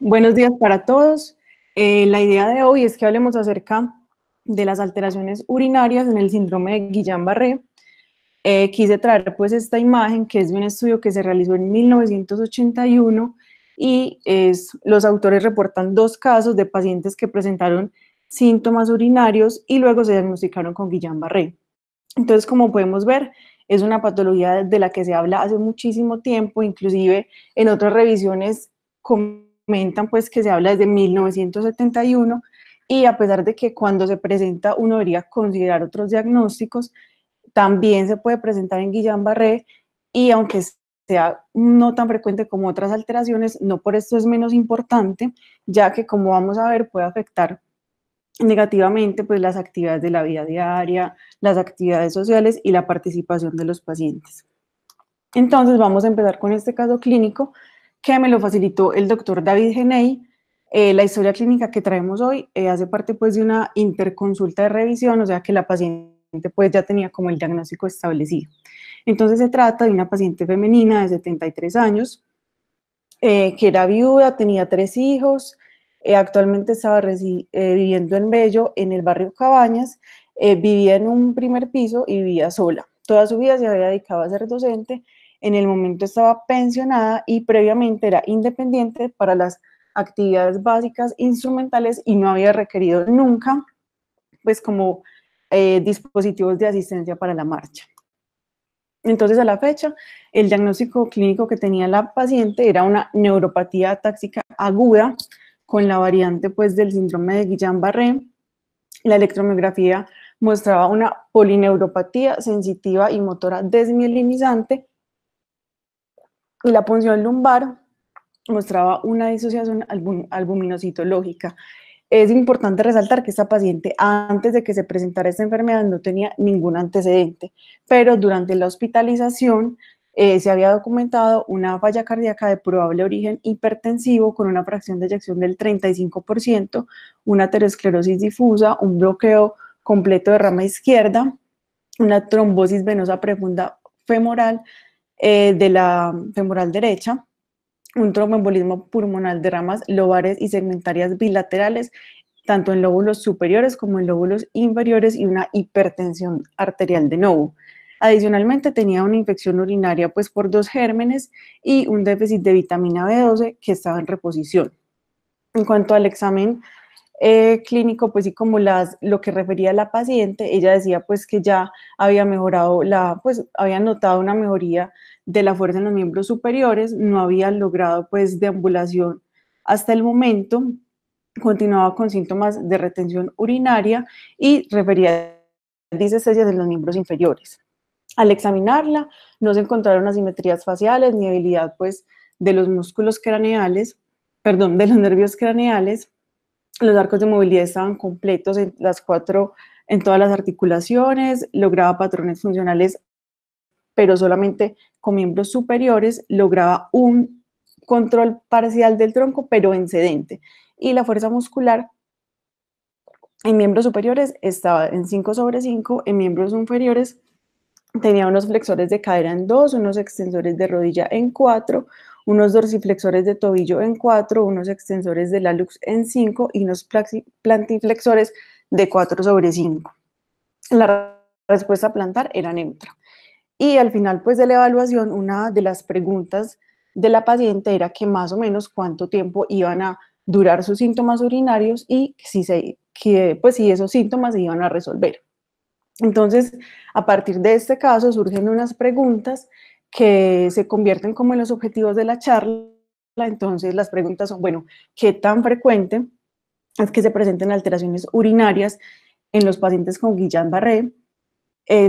Buenos días para todos. La idea de hoy es que hablemos acerca de las alteraciones urinarias en el síndrome de Guillain-Barré. Quise traer pues esta imagen que es de un estudio que se realizó en 1981 y los autores reportan 2 casos de pacientes que presentaron síntomas urinarios y luego se diagnosticaron con Guillain-Barré. Entonces, como podemos ver, es una patología de la que se habla hace muchísimo tiempo, inclusive en otras revisiones comentan pues que se habla desde 1971 y a pesar de que cuando se presenta uno debería considerar otros diagnósticos, también se puede presentar en Guillain-Barré y aunque sea no tan frecuente como otras alteraciones, no por esto es menos importante, ya que como vamos a ver puede afectar negativamente pues las actividades de la vida diaria, las actividades sociales y la participación de los pacientes. Entonces vamos a empezar con este caso clínico que me lo facilitó el doctor David Genei. La historia clínica que traemos hoy hace parte pues de una interconsulta de revisión, o sea que la paciente pues ya tenía como el diagnóstico establecido. Entonces se trata de una paciente femenina de 73 años, que era viuda, tenía 3 hijos, actualmente estaba viviendo en Bello, en el barrio Cabañas, vivía en un primer piso y vivía sola. Toda su vida se había dedicado a ser docente, en el momento estaba pensionada y previamente era independiente para las actividades básicas instrumentales y no había requerido nunca, pues como dispositivos de asistencia para la marcha. Entonces, a la fecha, el diagnóstico clínico que tenía la paciente era una neuropatía atáxica aguda con la variante pues, del síndrome de Guillain-Barré. La electromiografía mostraba una polineuropatía sensitiva y motora desmielinizante y la punción lumbar mostraba una disociación albuminocitológica. Es importante resaltar que esta paciente, antes de que se presentara esta enfermedad, no tenía ningún antecedente, pero durante la hospitalización se había documentado una falla cardíaca de probable origen hipertensivo con una fracción de eyección del 35%, una aterosclerosis difusa, un bloqueo completo de rama izquierda, una trombosis venosa profunda femoral de la femoral derecha, un tromboembolismo pulmonar de ramas lobares y segmentarias bilaterales, tanto en lóbulos superiores como en lóbulos inferiores, y una hipertensión arterial de novo. Adicionalmente tenía una infección urinaria pues por 2 gérmenes y un déficit de vitamina B12 que estaba en reposición. En cuanto al examen clínico, pues sí, como lo que refería a la paciente, ella decía pues que ya había mejorado, pues había notado una mejoría de la fuerza en los miembros superiores, no había logrado pues deambulación hasta el momento, continuaba con síntomas de retención urinaria y refería a disestesias en los miembros inferiores. Al examinarla, no se encontraron asimetrías faciales ni debilidad pues de los músculos craneales, perdón, de los nervios craneales. Los arcos de movilidad estaban completos en en todas las articulaciones, lograba patrones funcionales, pero solamente con miembros superiores, lograba un control parcial del tronco, pero excedente. Y la fuerza muscular en miembros superiores estaba en 5/5, en miembros inferiores tenía unos flexores de cadera en 2, unos extensores de rodilla en 4, unos dorsiflexores de tobillo en 4, unos extensores de hallux en 5 y unos plantiflexores de 4/5. La respuesta plantar era neutra. Y al final pues de la evaluación, una de las preguntas de la paciente era que más o menos cuánto tiempo iban a durar sus síntomas urinarios y pues, si esos síntomas se iban a resolver. Entonces, a partir de este caso surgen unas preguntas que se convierten como en los objetivos de la charla. Entonces, las preguntas son, bueno, ¿qué tan frecuente es que se presenten alteraciones urinarias en los pacientes con Guillain-Barré?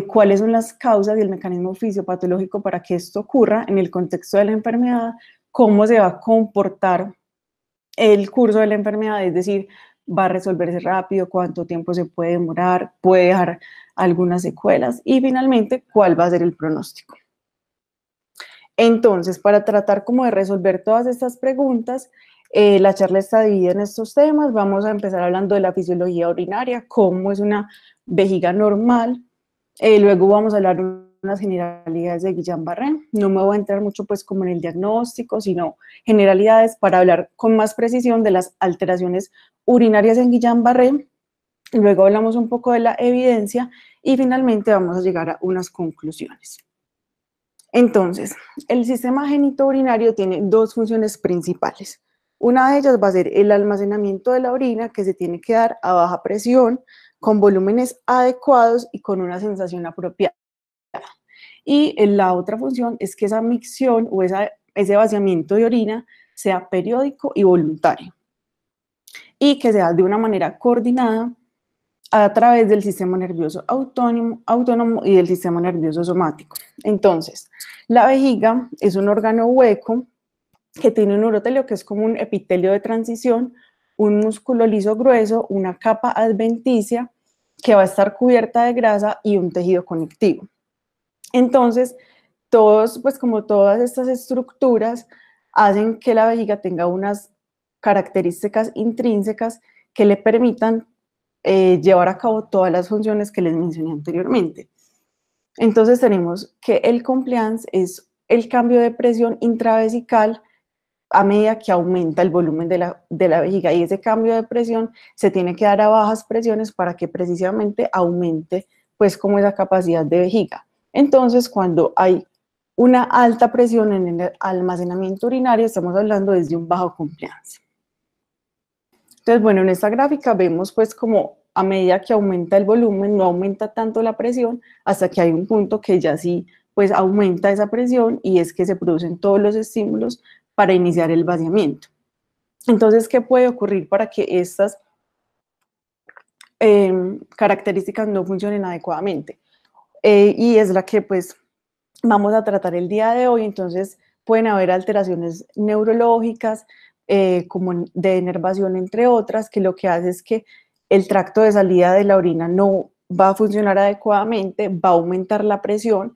¿Cuáles son las causas y el mecanismo fisiopatológico para que esto ocurra en el contexto de la enfermedad? ¿Cómo se va a comportar el curso de la enfermedad? Es decir, va a resolverse rápido, cuánto tiempo se puede demorar, puede dejar algunas secuelas y finalmente, cuál va a ser el pronóstico. Entonces, para tratar como de resolver todas estas preguntas, la charla está dividida en estos temas. Vamos a empezar hablando de la fisiología urinaria, cómo es una vejiga normal. Luego vamos a hablar unas generalidades de Guillain-Barré. No me voy a entrar mucho pues como en el diagnóstico, sino generalidades para hablar con más precisión de las alteraciones urinarias en Guillain-Barré. Luego hablamos un poco de la evidencia y finalmente vamos a llegar a unas conclusiones. Entonces, el sistema genitourinario tiene dos funciones principales. Una de ellas va a ser el almacenamiento de la orina, que se tiene que dar a baja presión, con volúmenes adecuados y con una sensación apropiada. Y la otra función es que esa micción o ese vaciamiento de orina sea periódico y voluntario, y que sea de una manera coordinada a través del sistema nervioso autónomo y del sistema nervioso somático. Entonces, la vejiga es un órgano hueco que tiene un urotelio que es como un epitelio de transición, un músculo liso grueso, una capa adventicia que va a estar cubierta de grasa y un tejido conectivo. Entonces, pues como todas estas estructuras hacen que la vejiga tenga unas características intrínsecas que le permitan llevar a cabo todas las funciones que les mencioné anteriormente. Entonces tenemos que el compliance es el cambio de presión intravesical a medida que aumenta el volumen de la vejiga, y ese cambio de presión se tiene que dar a bajas presiones para que precisamente aumente pues como esa capacidad de vejiga. Entonces cuando hay una alta presión en el almacenamiento urinario, estamos hablando desde un bajo compliance. Entonces, bueno, en esta gráfica vemos pues como a medida que aumenta el volumen, no aumenta tanto la presión, hasta que hay un punto que ya sí pues aumenta esa presión, y es que se producen todos los estímulos para iniciar el vaciamiento. Entonces, ¿qué puede ocurrir para que estas características no funcionen adecuadamente? Y es la que pues vamos a tratar el día de hoy. Entonces, pueden haber alteraciones neurológicas, como de denervación, entre otras, que lo que hace es que el tracto de salida de la orina no va a funcionar adecuadamente, va a aumentar la presión,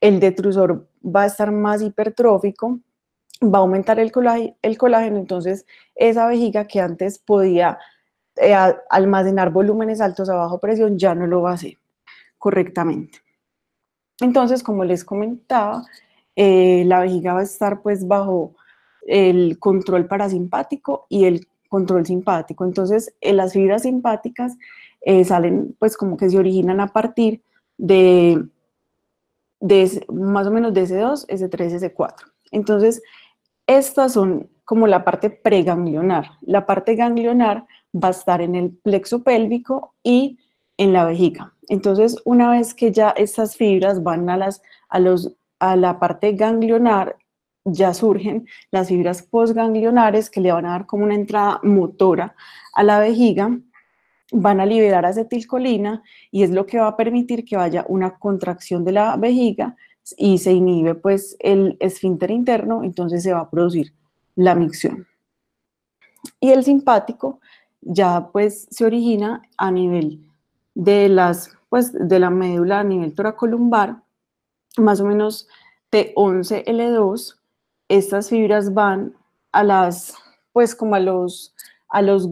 el detrusor va a estar más hipertrófico, va a aumentar el colágeno, entonces esa vejiga que antes podía almacenar volúmenes altos a baja presión ya no lo va a hacer correctamente. Entonces, como les comentaba, la vejiga va a estar pues bajo el control parasimpático y el control simpático. Entonces, las fibras simpáticas salen pues como que se originan a partir de más o menos de S2, S3, S4. Entonces, estas son como la parte preganglionar. La parte ganglionar va a estar en el plexo pélvico y en la vejiga. Entonces, una vez que ya estas fibras van a la parte ganglionar, ya surgen las fibras postganglionares que le van a dar como una entrada motora a la vejiga, van a liberar acetilcolina, y es lo que va a permitir que haya una contracción de la vejiga y se inhibe pues el esfínter interno, entonces se va a producir la micción. Y el simpático ya pues se origina a nivel de la médula, a nivel toracolumbar, más o menos T11L2. Estas fibras van pues como a los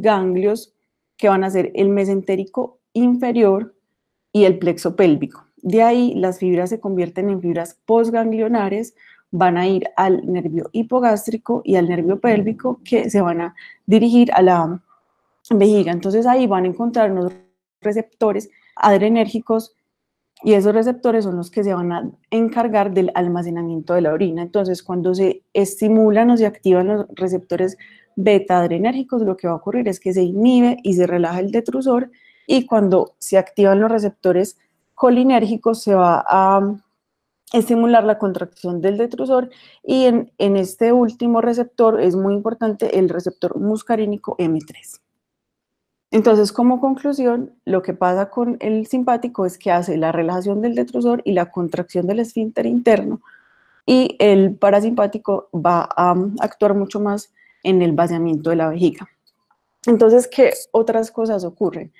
ganglios que van a ser el mesentérico inferior y el plexo pélvico. De ahí las fibras se convierten en fibras postganglionares, van a ir al nervio hipogástrico y al nervio pélvico, que se van a dirigir a la vejiga. Entonces ahí van a encontrar unos receptores adrenérgicos, y esos receptores son los que se van a encargar del almacenamiento de la orina. Entonces, cuando se estimulan o se activan los receptores beta adrenérgicos, lo que va a ocurrir es que se inhibe y se relaja el detrusor, y cuando se activan los receptores colinérgicos se va a estimular la contracción del detrusor, y en este último receptor es muy importante el receptor muscarínico M3. Entonces, como conclusión, lo que pasa con el simpático es que hace la relajación del detrusor y la contracción del esfínter interno, y el parasimpático va a actuar mucho más en el vaciamiento de la vejiga. Entonces, ¿qué otras cosas ocurren?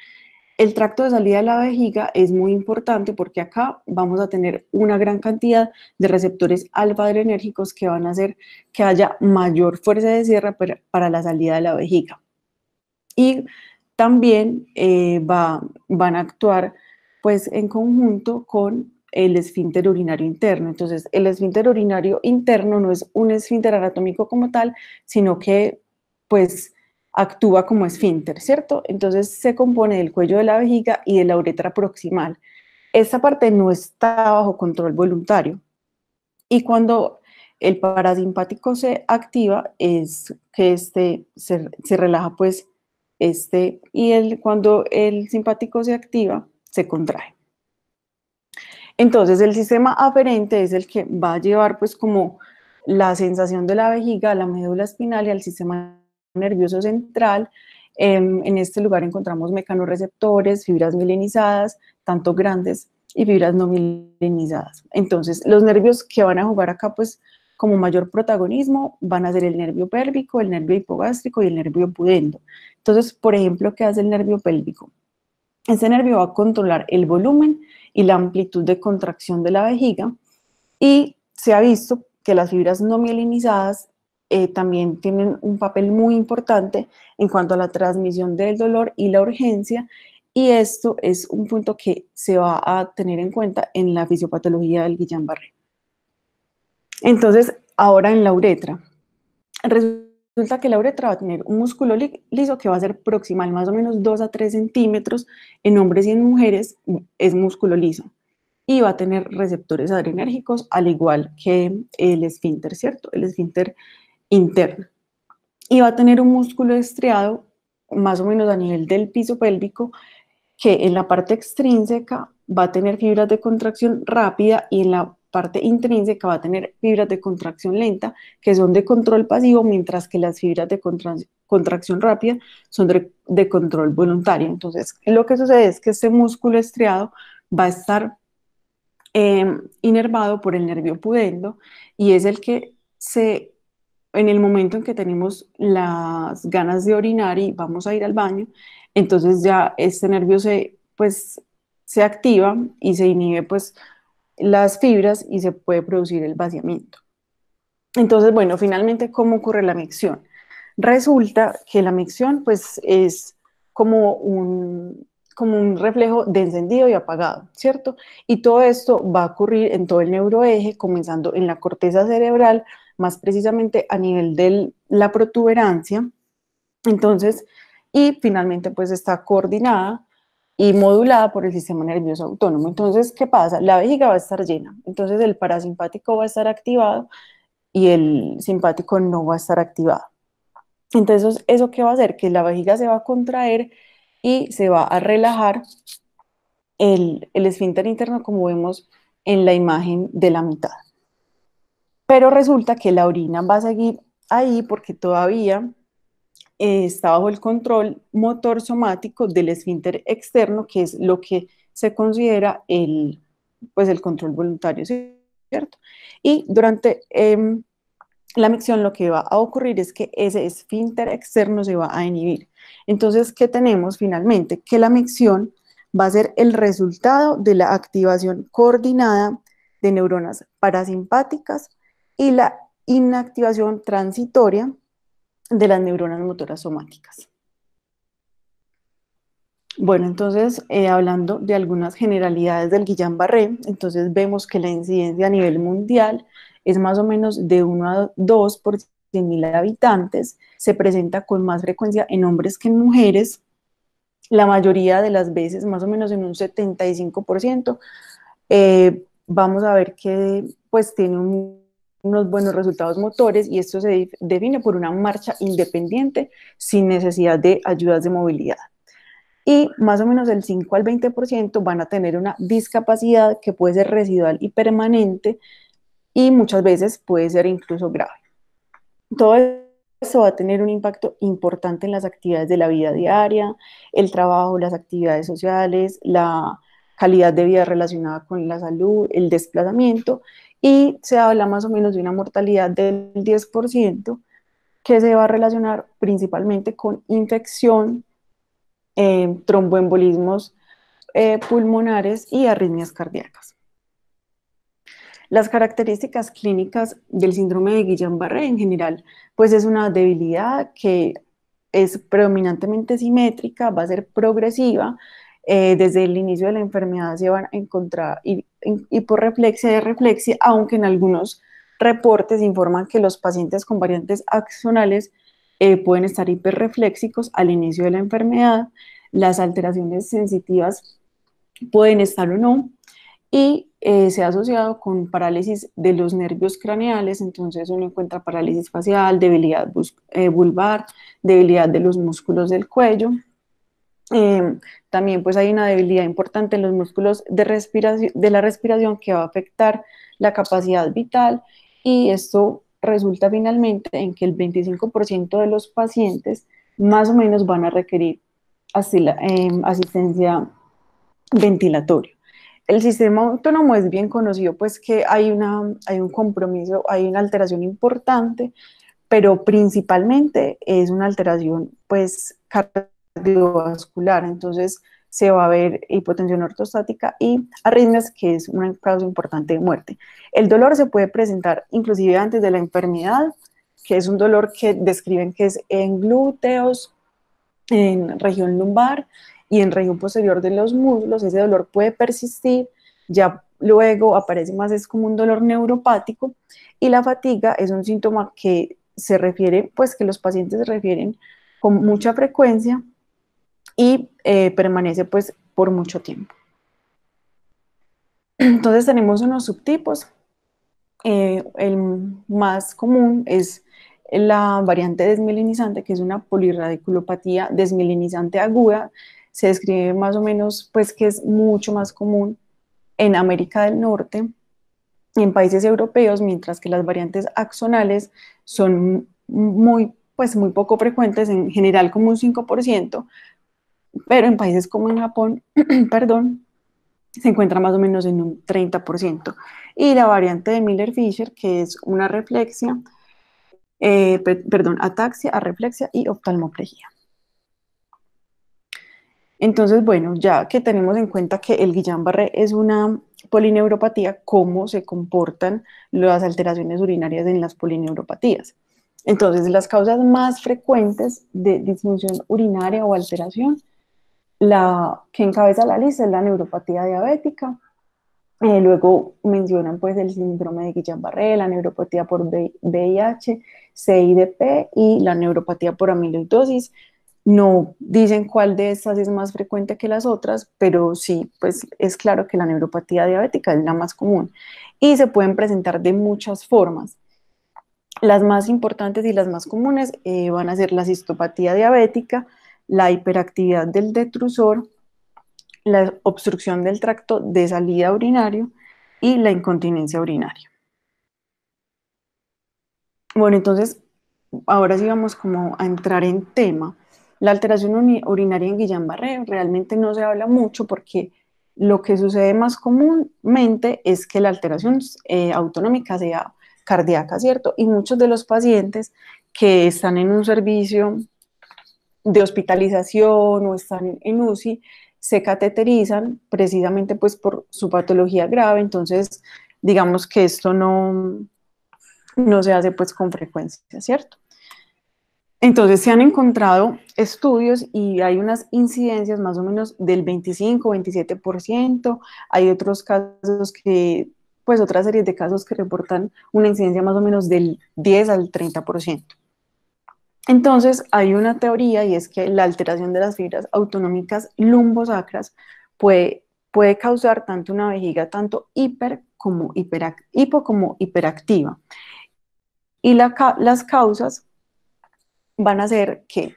El tracto de salida de la vejiga es muy importante porque acá vamos a tener una gran cantidad de receptores alfa-adrenérgicos que van a hacer que haya mayor fuerza de cierre para la salida de la vejiga. Y también van a actuar pues en conjunto con el esfínter urinario interno. Entonces, el esfínter urinario interno no es un esfínter anatómico como tal, sino que, pues, actúa como esfínter, ¿cierto? Entonces, se compone del cuello de la vejiga y de la uretra proximal. Esta parte no está bajo control voluntario. Y cuando el parasimpático se activa, es que se relaja, pues, y cuando el simpático se activa, se contrae. Entonces, el sistema aferente es el que va a llevar, pues, como la sensación de la vejiga a la médula espinal y al sistema nervioso central. En este lugar encontramos mecanorreceptores, fibras mielinizadas, tanto grandes y fibras no mielinizadas. Entonces, los nervios que van a jugar acá, pues, como mayor protagonismo, van a ser el nervio pélvico, el nervio hipogástrico y el nervio pudendo. Entonces, por ejemplo, ¿qué hace el nervio pélvico? Este nervio va a controlar el volumen y la amplitud de contracción de la vejiga, y se ha visto que las fibras no mielinizadas también tienen un papel muy importante en cuanto a la transmisión del dolor y la urgencia, y esto es un punto que se va a tener en cuenta en la fisiopatología del Guillain-Barré. Entonces, ahora en la uretra. Resulta que la uretra va a tener un músculo liso que va a ser proximal, más o menos 2 a 3 centímetros. En hombres y en mujeres es músculo liso. Y va a tener receptores adrenérgicos, al igual que el esfínter, ¿cierto? El esfínter interno. Y va a tener un músculo estriado, más o menos a nivel del piso pélvico, que en la parte extrínseca va a tener fibras de contracción rápida y en la parte intrínseca va a tener fibras de contracción lenta, que son de control pasivo, mientras que las fibras de contracción rápida son de control voluntario. Entonces, lo que sucede es que este músculo estriado va a estar inervado por el nervio pudendo, y es el que en el momento en que tenemos las ganas de orinar y vamos a ir al baño, entonces ya este nervio se activa y se inhibe, pues, las fibras, y se puede producir el vaciamiento. Entonces, bueno, finalmente, ¿cómo ocurre la micción? Resulta que la micción, pues, es como un reflejo de encendido y apagado, ¿cierto? Y todo esto va a ocurrir en todo el neuroeje, comenzando en la corteza cerebral, más precisamente a nivel de la protuberancia. Entonces, y finalmente, pues, está coordinada y modulada por el sistema nervioso autónomo. Entonces, ¿qué pasa? La vejiga va a estar llena, entonces el parasimpático va a estar activado y el simpático no va a estar activado. Entonces, ¿eso qué va a hacer? Que la vejiga se va a contraer y se va a relajar el esfínter interno, como vemos en la imagen de la mitad. Pero resulta que la orina va a seguir ahí porque todavía está bajo el control motor somático del esfínter externo, que es lo que se considera pues, el control voluntario, ¿cierto? Y durante la micción lo que va a ocurrir es que ese esfínter externo se va a inhibir. Entonces, ¿qué tenemos finalmente? Que la micción va a ser el resultado de la activación coordinada de neuronas parasimpáticas y la inactivación transitoria de las neuronas motoras somáticas. Bueno, entonces, hablando de algunas generalidades del Guillain-Barré, entonces vemos que la incidencia a nivel mundial es más o menos de 1 a 2 por 100.000 habitantes, se presenta con más frecuencia en hombres que en mujeres, la mayoría de las veces, más o menos en un 75%, vamos a ver que pues tiene unos buenos resultados motores, y esto se define por una marcha independiente sin necesidad de ayudas de movilidad. Y más o menos el 5 al 20% van a tener una discapacidad que puede ser residual y permanente, y muchas veces puede ser incluso grave. Todo esto va a tener un impacto importante en las actividades de la vida diaria, el trabajo, las actividades sociales, la calidad de vida relacionada con la salud, el desplazamiento, y se habla más o menos de una mortalidad del 10% que se va a relacionar principalmente con infección, tromboembolismos pulmonares y arritmias cardíacas. Las características clínicas del síndrome de Guillain-Barré en general, pues es una debilidad que es predominantemente simétrica, va a ser progresiva, desde el inicio de la enfermedad se van a encontrar hiporreflexia y reflexia, aunque en algunos reportes informan que los pacientes con variantes axonales pueden estar hiperrefléxicos al inicio de la enfermedad, las alteraciones sensitivas pueden estar o no, y se ha asociado con parálisis de los nervios craneales. Entonces uno encuentra parálisis facial, debilidad vulvar, debilidad de los músculos del cuello. También pues hay una debilidad importante en los músculos de la respiración que va a afectar la capacidad vital, y esto resulta finalmente en que el 25% de los pacientes más o menos van a requerir asistencia ventilatoria. El sistema autónomo es bien conocido, pues que hay un compromiso, hay una alteración importante, pero principalmente es una alteración pues cardiovascular. Entonces se va a ver hipotensión ortostática y arritmias, que es una causa importante de muerte. El dolor se puede presentar inclusive antes de la enfermedad, que es un dolor que describen que es en glúteos, en región lumbar y en región posterior de los muslos. Ese dolor puede persistir, ya luego aparece más, es como un dolor neuropático, y la fatiga es un síntoma que se refiere, pues que los pacientes se refieren con mucha frecuencia y permanece pues por mucho tiempo. Entonces tenemos unos subtipos. El más común es la variante desmielinizante, que es una polirradiculopatía desmielinizante aguda. Se describe más o menos pues que es mucho más común en América del Norte, en países europeos, mientras que las variantes axonales son muy poco frecuentes, en general como un 5%, pero en países como en Japón, perdón, se encuentra más o menos en un 30%. Y la variante de Miller-Fisher, que es una reflexia, ataxia, arreflexia y oftalmoplegia. Entonces, bueno, ya que tenemos en cuenta que el Guillain-Barré es una polineuropatía, ¿cómo se comportan las alteraciones urinarias en las polineuropatías? Entonces, las causas más frecuentes de disfunción urinaria o alteración, la que encabeza la lista es la neuropatía diabética. Luego mencionan pues el síndrome de Guillain-Barré, la neuropatía por VIH, CIDP y la neuropatía por amiloidosis. No dicen cuál de estas es más frecuente que las otras, pero sí, pues es claro que la neuropatía diabética es la más común y se pueden presentar de muchas formas. Las más importantes y las más comunes van a ser la cistopatía diabética, la hiperactividad del detrusor, la obstrucción del tracto de salida urinario y la incontinencia urinaria. Bueno, entonces, ahora sí vamos como a entrar en tema. La alteración urinaria en Guillain-Barré realmente no se habla mucho, porque lo que sucede más comúnmente es que la alteración autonómica sea cardíaca, ¿cierto? Y muchos de los pacientes que están en un servicio de hospitalización o están en UCI se cateterizan precisamente pues por su patología grave. Entonces digamos que esto no se hace pues con frecuencia, ¿cierto? Entonces se han encontrado estudios y hay unas incidencias más o menos del 25-27%. Hay otros casos pues otras series de casos que reportan una incidencia más o menos del 10 al 30%. Entonces hay una teoría, y es que la alteración de las fibras autonómicas lumbosacras puede causar tanto una vejiga tanto hipo como hiperactiva. Y las causas van a ser que,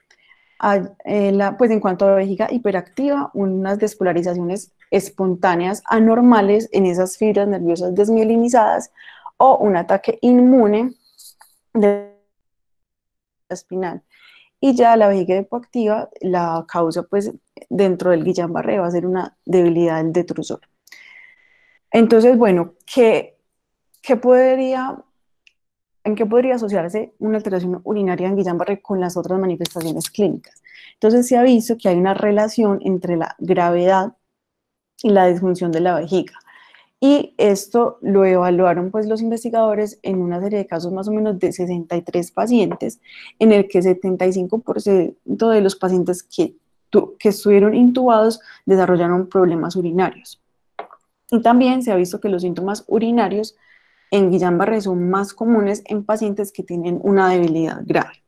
pues en cuanto a la vejiga hiperactiva, unas despolarizaciones espontáneas anormales en esas fibras nerviosas desmielinizadas, o un ataque inmune de la espinal. Y ya la vejiga hipoactiva, la causa pues dentro del Guillain-Barré va a ser una debilidad del detrusor. Entonces, bueno, ¿en qué podría asociarse una alteración urinaria en Guillain-Barré con las otras manifestaciones clínicas? Entonces se ha visto que hay una relación entre la gravedad y la disfunción de la vejiga. Y esto lo evaluaron pues los investigadores en una serie de casos más o menos de 63 pacientes, en el que 75% de los pacientes que que estuvieron intubados desarrollaron problemas urinarios. Y también se ha visto que los síntomas urinarios en Guillain-Barré son más comunes en pacientes que tienen una debilidad grave.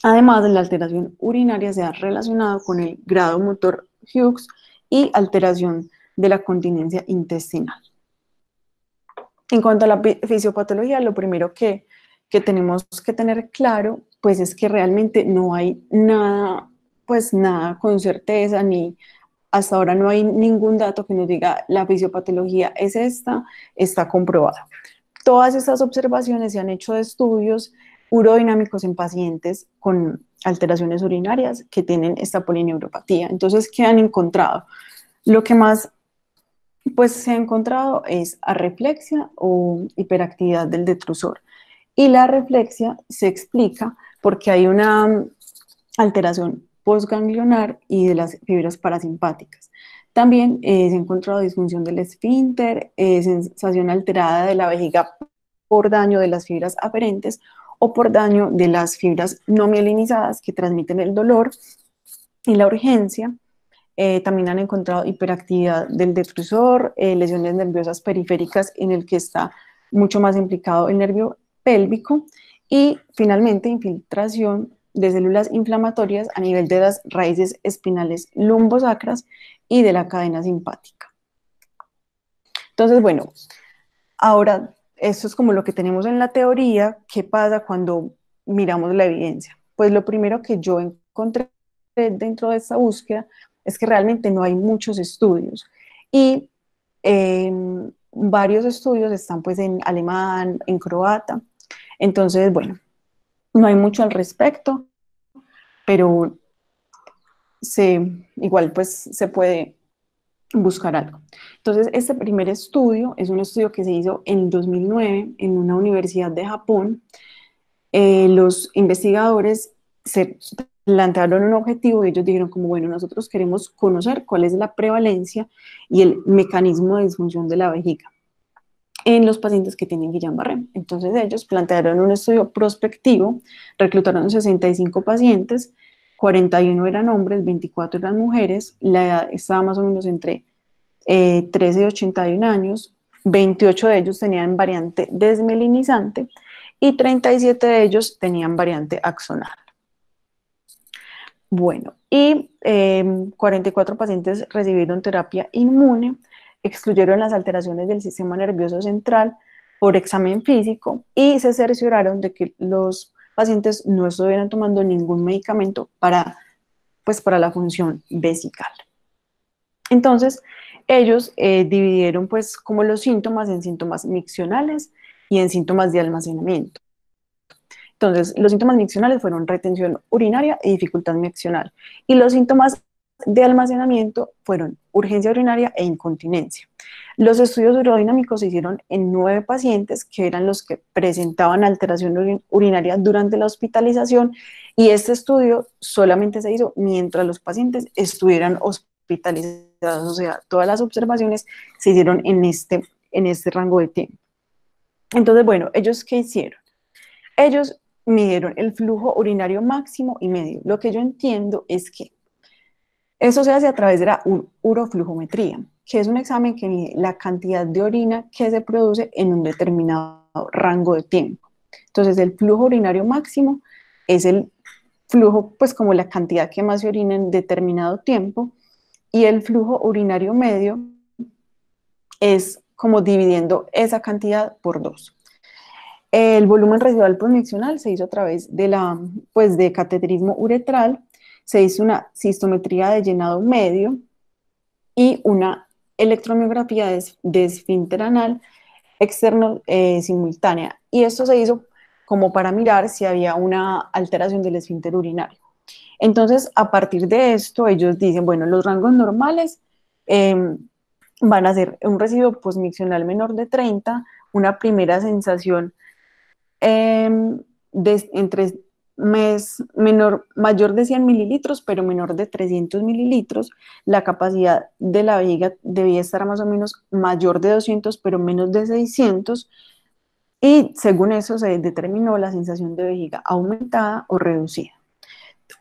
Además, la alteración urinaria se ha relacionado con el grado motor Hughes y alteración de la continencia intestinal. En cuanto a la fisiopatología, lo primero que tenemos que tener claro, pues es que realmente no hay nada, pues nada con certeza, ni hasta ahora no hay ningún dato que nos diga la fisiopatología es esta, está comprobada. Todas estas observaciones se han hecho de estudios urodinámicos en pacientes con alteraciones urinarias que tienen esta polineuropatía. Entonces, ¿qué han encontrado? Lo que más pues se ha encontrado es arreflexia o hiperactividad del detrusor. Y la arreflexia se explica porque hay una alteración postganglionar y de las fibras parasimpáticas. También se ha encontrado disfunción del esfínter, sensación alterada de la vejiga por daño de las fibras aferentes o por daño de las fibras no mielinizadas que transmiten el dolor y la urgencia. También han encontrado hiperactividad del detrusor, lesiones nerviosas periféricas en el que está mucho más implicado el nervio pélvico y finalmente infiltración de células inflamatorias a nivel de las raíces espinales lumbosacras y de la cadena simpática. Entonces, bueno, ahora esto es como lo que tenemos en la teoría. ¿Qué pasa cuando miramos la evidencia? Pues lo primero que yo encontré dentro de esta búsqueda es que realmente no hay muchos estudios y varios estudios están pues en alemán, en croata, entonces bueno, no hay mucho al respecto, pero igual pues se puede buscar algo. Entonces este primer estudio es un estudio que se hizo en 2009 en una universidad de Japón. Los investigadores se plantearon un objetivo y ellos dijeron como, bueno, nosotros queremos conocer cuál es la prevalencia y el mecanismo de disfunción de la vejiga en los pacientes que tienen Guillain-Barré. Entonces ellos plantearon un estudio prospectivo, reclutaron 65 pacientes, 41 eran hombres, 24 eran mujeres, la edad estaba más o menos entre 13 y 81 años, 28 de ellos tenían variante desmelinizante y 37 de ellos tenían variante axonal. Bueno, y 44 pacientes recibieron terapia inmune, excluyeron las alteraciones del sistema nervioso central por examen físico y se cercioraron de que los pacientes no estuvieran tomando ningún medicamento para la función vesical. Entonces, ellos dividieron pues como los síntomas en síntomas miccionales y en síntomas de almacenamiento. Entonces, los síntomas miccionales fueron retención urinaria y dificultad miccional. Y los síntomas de almacenamiento fueron urgencia urinaria e incontinencia. Los estudios urodinámicos se hicieron en 9 pacientes que eran los que presentaban alteración urinaria durante la hospitalización y este estudio solamente se hizo mientras los pacientes estuvieran hospitalizados, o sea, todas las observaciones se hicieron en este rango de tiempo. Entonces, bueno, ¿ellos qué hicieron? Ellos midieron el flujo urinario máximo y medio. Lo que yo entiendo es que eso se hace a través de la uroflujometría, que es un examen que mide la cantidad de orina que se produce en un determinado rango de tiempo. Entonces, el flujo urinario máximo es el flujo, pues como la cantidad que más se orina en determinado tiempo, y el flujo urinario medio es como dividiendo esa cantidad por 2. El volumen residual postmiccional se hizo a través de de cateterismo uretral, se hizo una cistometría de llenado medio y una electromiografía de esfínter anal externo simultánea. Y esto se hizo como para mirar si había una alteración del esfínter urinario. Entonces, a partir de esto, ellos dicen, bueno, los rangos normales van a ser un residuo postmiccional menor de 30, una primera sensación entre mayor de 100 mililitros, pero menor de 300 mililitros. La capacidad de la vejiga debía estar más o menos mayor de 200, pero menos de 600. Y según eso se determinó la sensación de vejiga aumentada o reducida.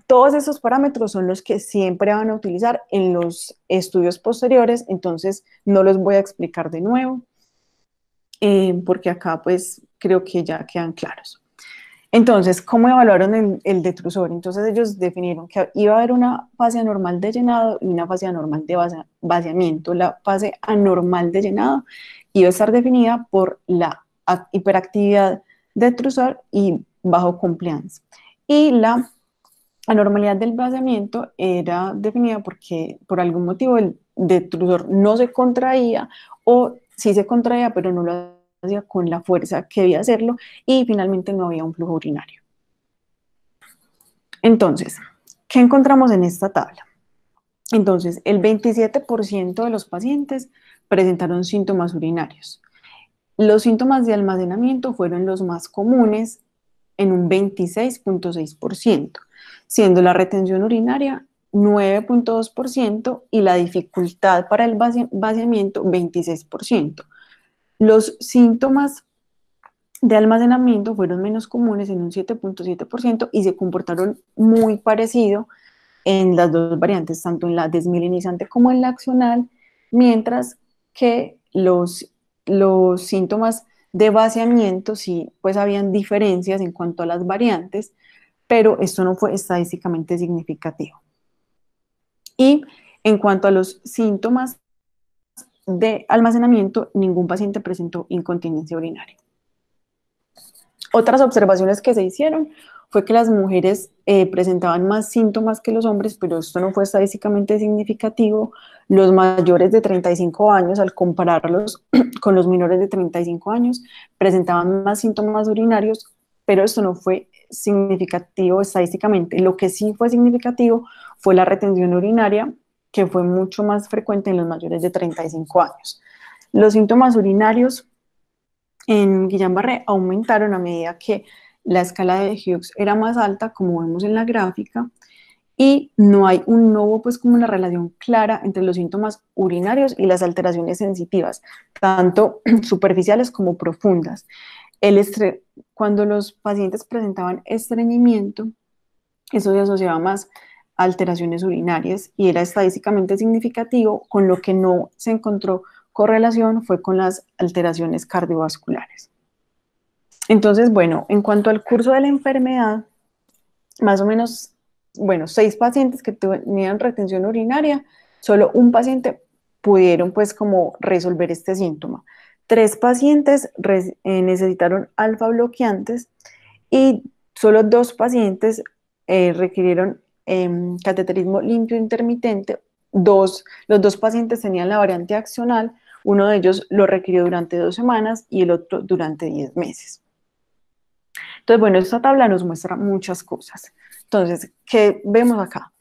Todos esos parámetros son los que siempre van a utilizar en los estudios posteriores, entonces no los voy a explicar de nuevo, porque acá pues creo que ya quedan claros. Entonces, ¿cómo evaluaron el detrusor? Entonces ellos definieron que iba a haber una fase anormal de llenado y una fase anormal de vaciamiento. La fase anormal de llenado iba a estar definida por la hiperactividad detrusor y bajo compliance. Y la anormalidad del vaciamiento era definida porque por algún motivo el detrusor no se contraía o sí se contraía, pero no lo hacía con la fuerza que debía hacerlo y finalmente no había un flujo urinario. Entonces, ¿qué encontramos en esta tabla? Entonces, el 27% de los pacientes presentaron síntomas urinarios. Los síntomas de almacenamiento fueron los más comunes en un 26.6%, siendo la retención urinaria 9.2% y la dificultad para el vaciamiento 26%. Los síntomas de almacenamiento fueron menos comunes en un 7.7% y se comportaron muy parecido en las dos variantes, tanto en la desmielinizante como en la accional, mientras que los síntomas de vaciamiento sí, pues habían diferencias en cuanto a las variantes, pero esto no fue estadísticamente significativo. Y en cuanto a los síntomas de almacenamiento, ningún paciente presentó incontinencia urinaria. Otras observaciones que se hicieron fue que las mujeres presentaban más síntomas que los hombres, pero esto no fue estadísticamente significativo. Los mayores de 35 años, al compararlos con los menores de 35 años, presentaban más síntomas urinarios, pero esto no fue significativo estadísticamente. Lo que sí fue significativo fue la retención urinaria, que fue mucho más frecuente en los mayores de 35 años. Los síntomas urinarios en Guillain-Barré aumentaron a medida que la escala de Hughes era más alta, como vemos en la gráfica, y no hubo pues como una relación clara entre los síntomas urinarios y las alteraciones sensitivas, tanto superficiales como profundas. Cuando los pacientes presentaban estreñimiento, eso se asociaba más a alteraciones urinarias y era estadísticamente significativo. Con lo que no se encontró correlación fue con las alteraciones cardiovasculares. Entonces, bueno, en cuanto al curso de la enfermedad, más o menos, bueno, 6 pacientes que tenían retención urinaria, solo un paciente pudieron pues como resolver este síntoma. 3 pacientes necesitaron alfa bloqueantes y solo 2 pacientes requirieron cateterismo limpio intermitente. Los 2 pacientes tenían la variante axonal, uno de ellos lo requirió durante 2 semanas y el otro durante 10 meses. Entonces, bueno, esta tabla nos muestra muchas cosas. Entonces, ¿qué vemos acá?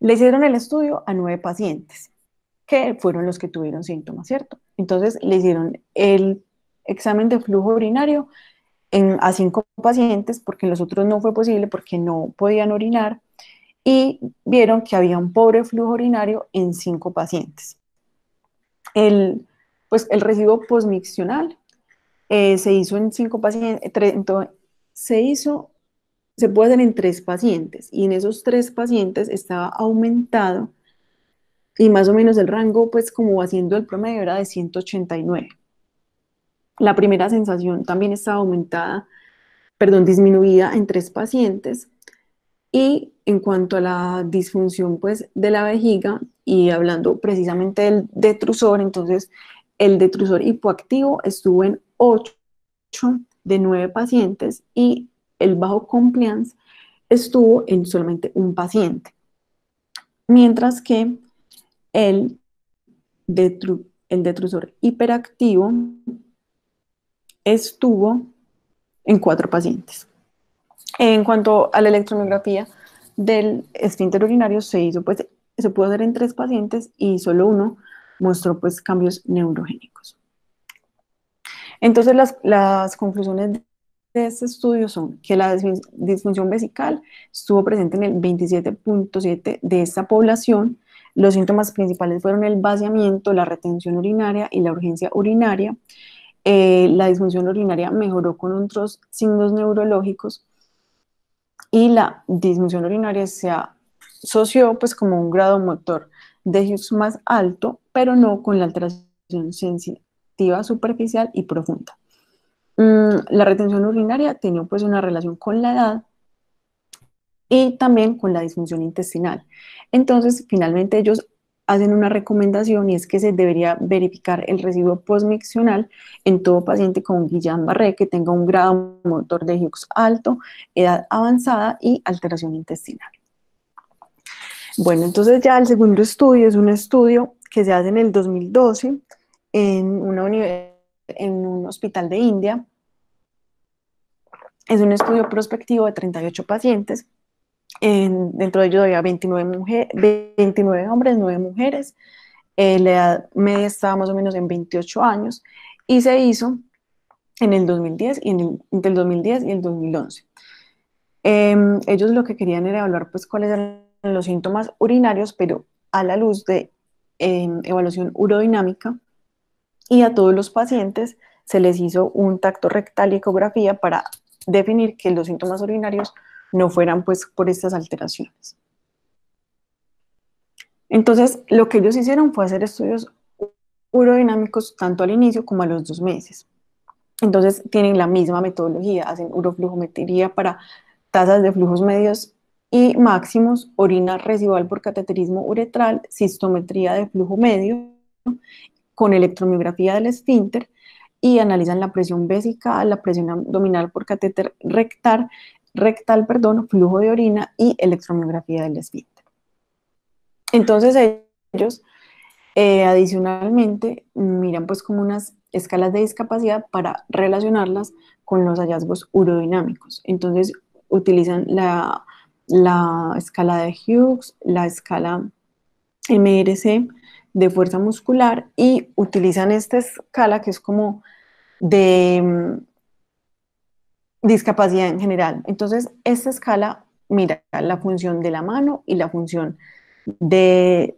Le hicieron el estudio a 9 pacientes, que fueron los que tuvieron síntomas, ¿cierto? Entonces, le hicieron el examen de flujo urinario a 5 pacientes, porque en los otros no fue posible, porque no podían orinar, y vieron que había un pobre flujo urinario en 5 pacientes. Pues el residuo posmiccional se hizo en 5 pacientes, se puede hacer en 3 pacientes, y en esos 3 pacientes estaba aumentado, y más o menos el rango, pues como haciendo el promedio, era de 189. La primera sensación también estaba disminuida en 3 pacientes, y en cuanto a la disfunción pues de la vejiga, y hablando precisamente del detrusor, entonces el detrusor hipoactivo estuvo en 8 de 9 pacientes y el bajo compliance estuvo en solamente un paciente, mientras que el, el detrusor hiperactivo estuvo en 4 pacientes. En cuanto a la electromiografía del esfínter urinario, se pudo hacer en 3 pacientes y solo uno mostró pues cambios neurogénicos. Entonces las conclusiones de este estudio son que la disfunción vesical estuvo presente en el 27.7% de esta población. Los síntomas principales fueron el vaciamiento, la retención urinaria y la urgencia urinaria. La disfunción urinaria mejoró con otros signos neurológicos y la disfunción urinaria se asoció pues como un grado motor de Hughes más alto, pero no con la alteración sensitiva superficial y profunda. La retención urinaria tiene pues una relación con la edad y también con la disfunción intestinal. Entonces, finalmente ellos hacen una recomendación y es que se debería verificar el residuo postmiccional en todo paciente con Guillain-Barré que tenga un grado motor de Hughes alto, edad avanzada y alteración intestinal. Bueno, entonces ya el segundo estudio es un estudio que se hace en el 2012 en un hospital de India. Es un estudio prospectivo de 38 pacientes. Dentro de ellos había 29 hombres, 9 mujeres. La edad media estaba más o menos en 28 años y se hizo en el 2010 entre el 2010 y el 2011. Ellos lo que querían era evaluar pues cuáles eran los síntomas urinarios, pero a la luz de evaluación urodinámica, y a todos los pacientes se les hizo un tacto rectal y ecografía para definir que los síntomas urinarios no fueran pues por estas alteraciones. Entonces, lo que ellos hicieron fue hacer estudios urodinámicos tanto al inicio como a los 2 meses. Entonces, tienen la misma metodología, hacen uroflujometría para tasas de flujos medios y máximos, orina residual por cateterismo uretral, cistometría de flujo medio, con electromiografía del esfínter y analizan la presión vesical, la presión abdominal por catéter rectal, flujo de orina y electromiografía del esfínter. Entonces ellos adicionalmente miran pues como unas escalas de discapacidad para relacionarlas con los hallazgos urodinámicos. Entonces utilizan la escala de Hughes, la escala MRC de fuerza muscular y utilizan esta escala que es como de discapacidad en general. Entonces, esta escala mira la función de la mano y la función de,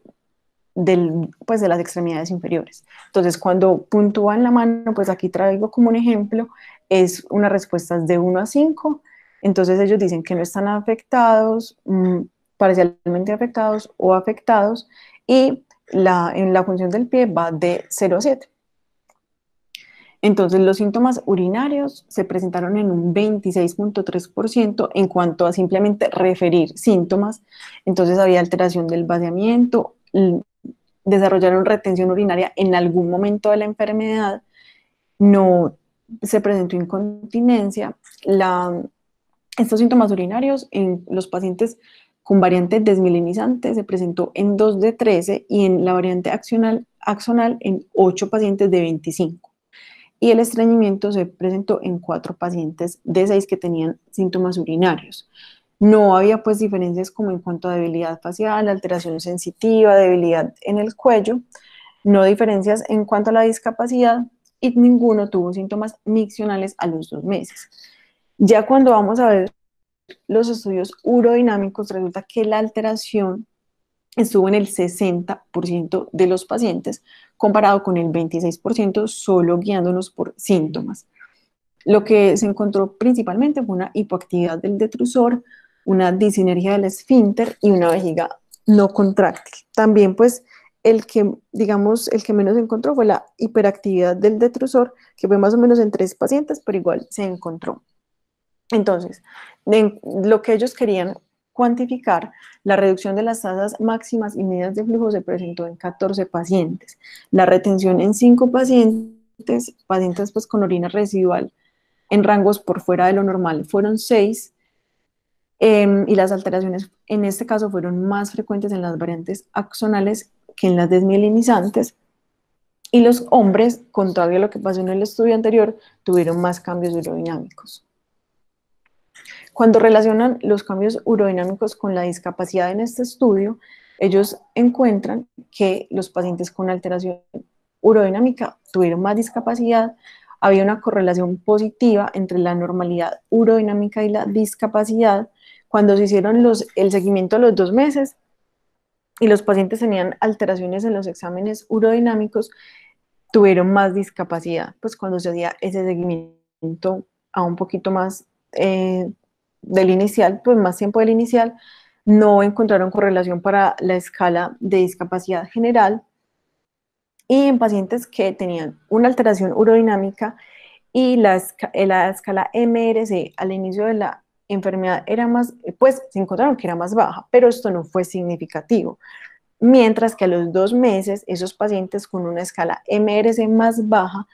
pues de las extremidades inferiores. Entonces, cuando puntúan la mano, pues aquí traigo como un ejemplo, es unas respuestas de 1 a 5. Entonces, ellos dicen que no están afectados, parcialmente afectados o afectados, y en la función del pie va de 0 a 7. Entonces, los síntomas urinarios se presentaron en un 26.3% en cuanto a simplemente referir síntomas. Entonces, había alteración del vaciamiento, desarrollaron retención urinaria en algún momento de la enfermedad, no se presentó incontinencia. Estos síntomas urinarios en los pacientes con variante desmielinizante se presentó en 2 de 13 y en la variante axonal en 8 pacientes de 25. Y el estreñimiento se presentó en 4 pacientes de 6 que tenían síntomas urinarios. No había pues diferencias como en cuanto a debilidad facial, alteración sensitiva, debilidad en el cuello, no diferencias en cuanto a la discapacidad y ninguno tuvo síntomas miccionales a los 2 meses. Ya cuando vamos a ver los estudios urodinámicos, resulta que la alteración estuvo en el 60% de los pacientes, comparado con el 26% solo guiándonos por síntomas. Lo que se encontró principalmente fue una hipoactividad del detrusor, una disinergia del esfínter y una vejiga no contráctil. También pues digamos, el que menos se encontró fue la hiperactividad del detrusor, que fue más o menos en 3 pacientes, pero igual se encontró. Entonces, lo que ellos querían cuantificar, la reducción de las tasas máximas y medias de flujo se presentó en 14 pacientes. La retención en 5 pacientes pues con orina residual en rangos por fuera de lo normal fueron 6, y las alteraciones en este caso fueron más frecuentes en las variantes axonales que en las desmielinizantes, y los hombres, contrario a lo que pasó en el estudio anterior, tuvieron más cambios urodinámicos. Cuando relacionan los cambios urodinámicos con la discapacidad en este estudio, ellos encuentran que los pacientes con alteración urodinámica tuvieron más discapacidad, había una correlación positiva entre la normalidad urodinámica y la discapacidad. Cuando se hicieron el seguimiento a los 2 meses y los pacientes tenían alteraciones en los exámenes urodinámicos, tuvieron más discapacidad, pues cuando se hacía ese seguimiento a un poquito más del inicial, pues más tiempo del inicial, no encontraron correlación para la escala de discapacidad general, y en pacientes que tenían una alteración urodinámica y la escala MRC al inicio de la enfermedad era más, pues se encontraron que era más baja, pero esto no fue significativo. Mientras que a los 2 meses, esos pacientes con una escala MRC más baja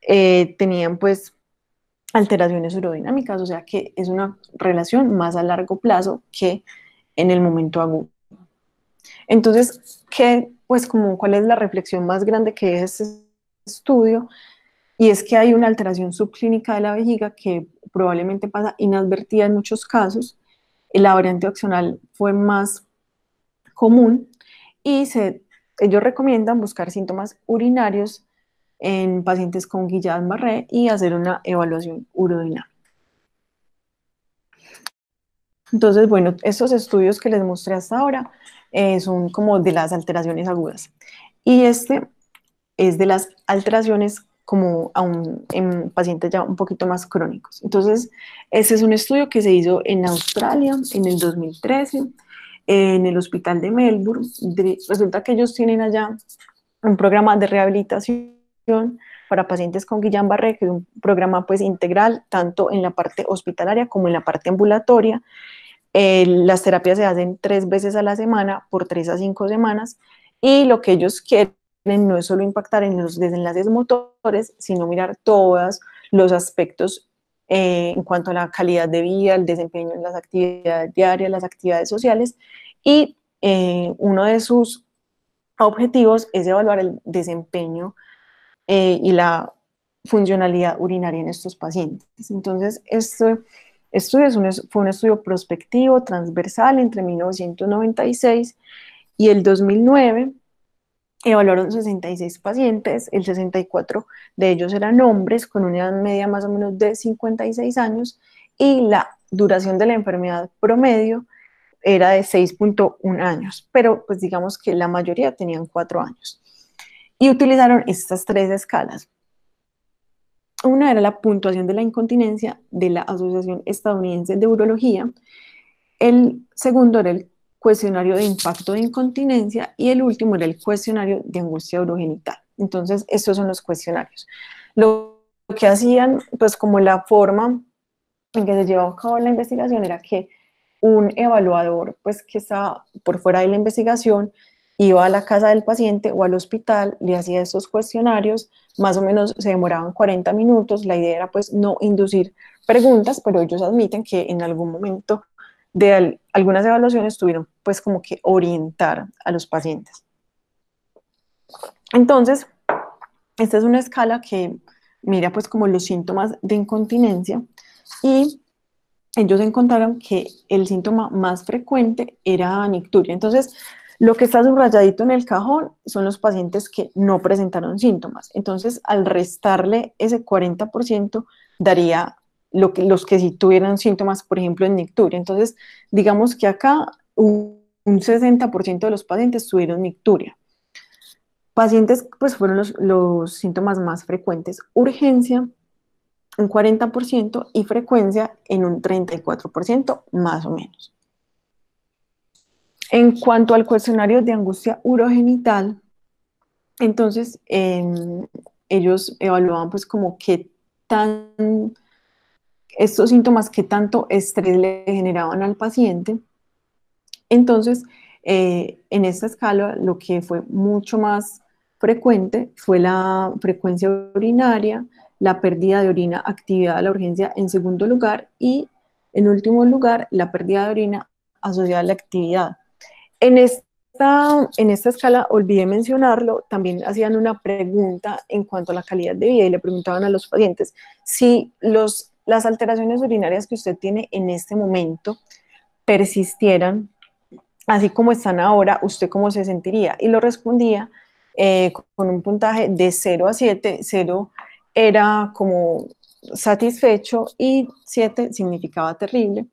tenían pues alteraciones urodinámicas, o sea que es una relación más a largo plazo que en el momento agudo. Entonces, pues como, ¿cuál es la reflexión más grande que es este estudio? Y es que hay una alteración subclínica de la vejiga que probablemente pasa inadvertida en muchos casos. La variante opcional fue más común y ellos recomiendan buscar síntomas urinarios en pacientes con Guillain-Barré y hacer una evaluación urodinal. Entonces, bueno, estos estudios que les mostré hasta ahora son como de las alteraciones agudas. Y este es de las alteraciones como en pacientes ya un poquito más crónicos. Entonces, este es un estudio que se hizo en Australia en el 2013, en el hospital de Melbourne. Resulta que ellos tienen allá un programa de rehabilitación para pacientes con Guillain-Barré, que es un programa pues integral, tanto en la parte hospitalaria como en la parte ambulatoria. Las terapias se hacen 3 veces a la semana, por 3 a 5 semanas, y lo que ellos quieren no es solo impactar en los desenlaces motores, sino mirar todos los aspectos en cuanto a la calidad de vida, el desempeño en las actividades diarias, las actividades sociales, y uno de sus objetivos es evaluar el desempeño y la funcionalidad urinaria en estos pacientes. Entonces, este estudio fue un estudio prospectivo, transversal, entre 1996 y el 2009. Evaluaron 66 pacientes, el 64 de ellos eran hombres con una edad media más o menos de 56 años y la duración de la enfermedad promedio era de 6.1 años, pero pues digamos que la mayoría tenían 4 años. Y utilizaron estas 3 escalas. Una era la puntuación de la incontinencia de la Asociación Estadounidense de Urología, el segundo era el cuestionario de impacto de incontinencia y el último era el cuestionario de angustia urogenital. Entonces, estos son los cuestionarios. Lo que hacían, pues como la forma en que se llevaba a cabo la investigación era que un evaluador, pues que estaba por fuera de la investigación, iba a la casa del paciente o al hospital, le hacía estos cuestionarios, más o menos se demoraban 40 minutos, la idea era pues no inducir preguntas, pero ellos admiten que en algún momento de algunas evaluaciones tuvieron pues como que orientar a los pacientes. Entonces, esta es una escala que mira pues como los síntomas de incontinencia y ellos encontraron que el síntoma más frecuente era nicturia. Entonces, lo que está subrayadito en el cajón son los pacientes que no presentaron síntomas. Entonces, al restarle ese 40%, daría los que sí tuvieran síntomas, por ejemplo, en nicturia. Entonces, digamos que acá un 60% de los pacientes tuvieron nicturia. Pacientes, pues fueron los síntomas más frecuentes. Urgencia, un 40% y frecuencia en un 34% más o menos. En cuanto al cuestionario de angustia urogenital, entonces ellos evaluaban pues como estos síntomas qué tanto estrés le generaban al paciente. Entonces, en esta escala lo que fue mucho más frecuente fue la frecuencia urinaria, la pérdida de orina, actividad a la urgencia en segundo lugar y en último lugar la pérdida de orina asociada a la actividad. En esta escala, olvidé mencionarlo, también hacían una pregunta en cuanto a la calidad de vida y le preguntaban a los pacientes si las alteraciones urinarias que usted tiene en este momento persistieran así como están ahora, ¿usted cómo se sentiría? Y lo respondía con un puntaje de 0 a 7, 0 era como satisfecho y 7 significaba terrible.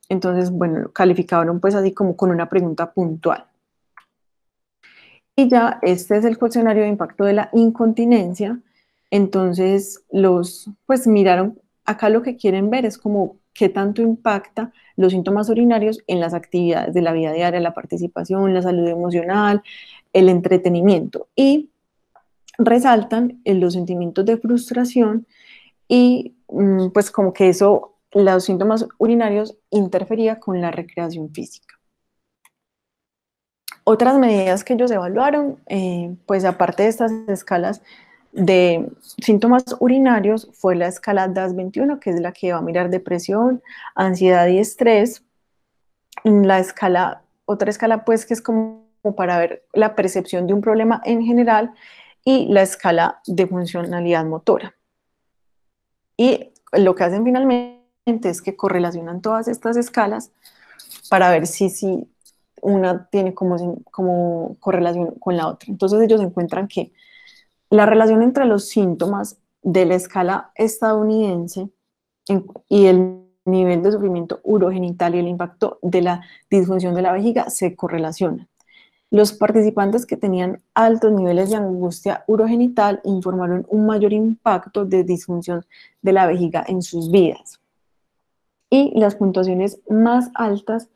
Entonces, bueno, calificaron pues así como con una pregunta puntual. Y ya este es el cuestionario de impacto de la incontinencia. Entonces, pues miraron, acá lo que quieren ver es como qué tanto impacta los síntomas urinarios en las actividades de la vida diaria, la participación, la salud emocional, el entretenimiento. Y resaltan los sentimientos de frustración y pues como que eso, los síntomas urinarios interfería con la recreación física. Otras medidas que ellos evaluaron, pues aparte de estas escalas de síntomas urinarios, fue la escala DAS-21, que es la que va a mirar depresión, ansiedad y estrés. La escala, otra escala pues que es como para ver la percepción de un problema en general, y la escala de funcionalidad motora. Y lo que hacen finalmente es que correlacionan todas estas escalas para ver si una tiene como correlación con la otra. Entonces ellos encuentran que la relación entre los síntomas de la escala estadounidense y el nivel de sufrimiento urogenital y el impacto de la disfunción de la vejiga se correlacionan. Los participantes que tenían altos niveles de angustia urogenital informaron un mayor impacto de disfunción de la vejiga en sus vidas. Y las puntuaciones más altas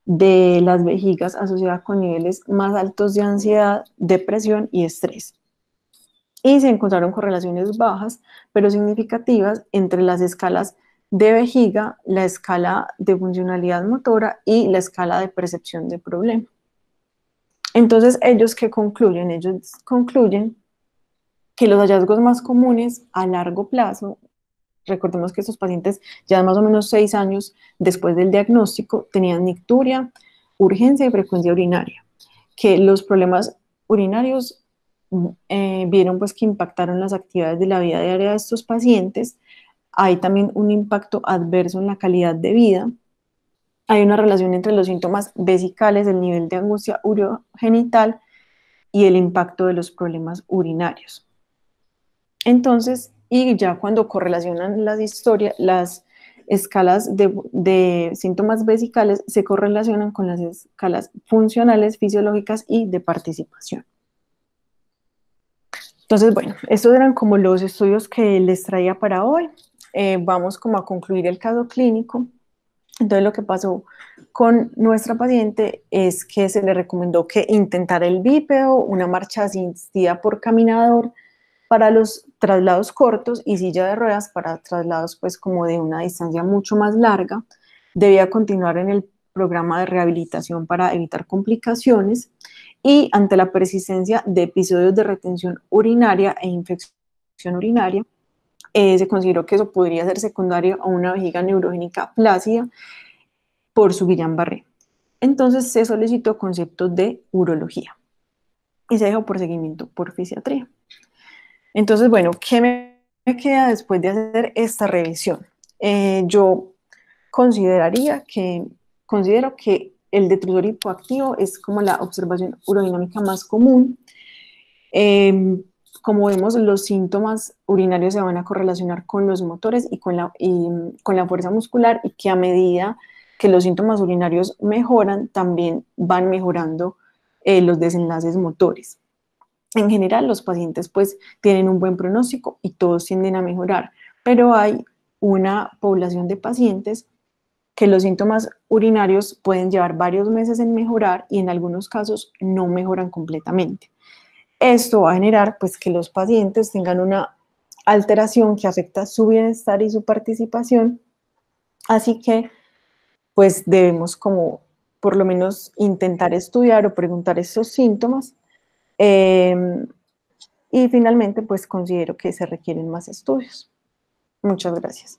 de las vejigas asociadas con niveles más altos de ansiedad, depresión y estrés. Y se encontraron correlaciones bajas, pero significativas, entre las escalas de vejiga, la escala de funcionalidad motora y la escala de percepción de problema. Entonces, ¿ellos qué concluyen? Ellos concluyen que los hallazgos más comunes a largo plazo, recordemos que estos pacientes ya más o menos 6 años después del diagnóstico tenían nicturia, urgencia y frecuencia urinaria, que los problemas urinarios vieron pues que impactaron las actividades de la vida diaria de estos pacientes. Hay también un impacto adverso en la calidad de vida. Hay una relación entre los síntomas vesicales, el nivel de angustia urogenital y el impacto de los problemas urinarios. Entonces, y ya cuando correlacionan las escalas de síntomas vesicales se correlacionan con las escalas funcionales, fisiológicas y de participación. Entonces, bueno, estos eran como los estudios que les traía para hoy. Vamos como a concluir el caso clínico. Entonces, lo que pasó con nuestra paciente es que se le recomendó que intentara el bípedo, una marcha asistida por caminador para los traslados cortos y silla de ruedas para traslados pues como de una distancia mucho más larga. Debía continuar en el programa de rehabilitación para evitar complicaciones, y ante la persistencia de episodios de retención urinaria e infección urinaria, se consideró que eso podría ser secundario a una vejiga neurogénica flácida por su Guillain-Barré. Entonces se solicitó conceptos de urología y se dejó por seguimiento por fisiatría. Entonces, bueno, ¿qué me queda después de hacer esta revisión? Yo considero que el detrusor hipoactivo es como la observación urodinámica más común. Como vemos, los síntomas urinarios se van a correlacionar con los motores y con la fuerza muscular, y que a medida que los síntomas urinarios mejoran, también van mejorando los desenlaces motores. En general, los pacientes pues tienen un buen pronóstico y todos tienden a mejorar, pero hay una población de pacientes que los síntomas urinarios pueden llevar varios meses en mejorar y en algunos casos no mejoran completamente. Esto va a generar pues que los pacientes tengan una alteración que afecta su bienestar y su participación, así que pues debemos como por lo menos intentar estudiar o preguntar estos síntomas. Y finalmente, pues considero que se requieren más estudios. Muchas gracias.